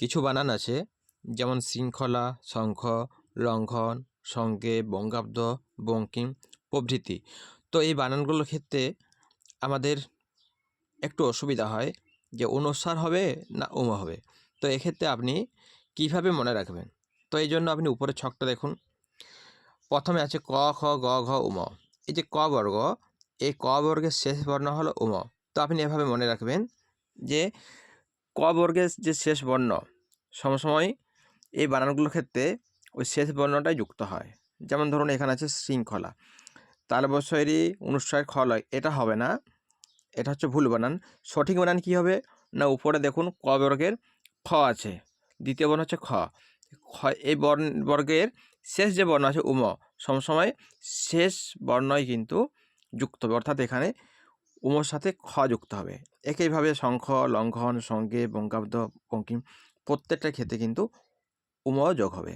কিছু বানান আছে যেমন শৃঙ্খলা, শঙ্খ, লঙ্ঘন, সঙ্গে, বঙ্গাব্দ, বঙ্কিম প্রভৃতি। তো এই বানানগুলোর ক্ষেত্রে আমাদের একটু অসুবিধা হয় যে অনুস্বার হবে না উম হবে। তো এক্ষেত্রে আপনি কিভাবে মনে রাখবেন? তো এই জন্য আপনি উপরের ছকটা দেখুন। প্রথমে আছে ক, খ, গ, ঘ, উম। এই যে ক বর্গ, এই ক বর্গের শেষ বর্ণ হলো উম। তো আপনি এভাবে মনে রাখবেন যে ক বর্গের যে শেষ বর্ণ সমসময় এই বানানগুলোর ক্ষেত্রে ওই শেষ বর্ণটাই যুক্ত হয়। যেমন ধরুন এখানে আছে শৃঙ্খলা, তালবস্বরী অনুস্বার খ লয়, এটা হবে না, এটা হচ্ছে ভুল বানান। সঠিক বানান কী হবে না, উপরে দেখুন ক বর্গের খ আছে, দ্বিতীয় বর্ণ হচ্ছে খ। এই বর্গের শেষ যে বর্ণ আছে উম, সবসময় শেষ বর্ণই কিন্তু যুক্ত হবে, অর্থাৎ এখানে উমর সাথে খ যুক্ত হবে। একইভাবে শঙ্খ, লঙ্ঘন, সঙ্গে, বঙ্গাব্দ, বঙ্কিম প্রত্যেকটা ক্ষেত্রে কিন্তু উম যোগ হবে।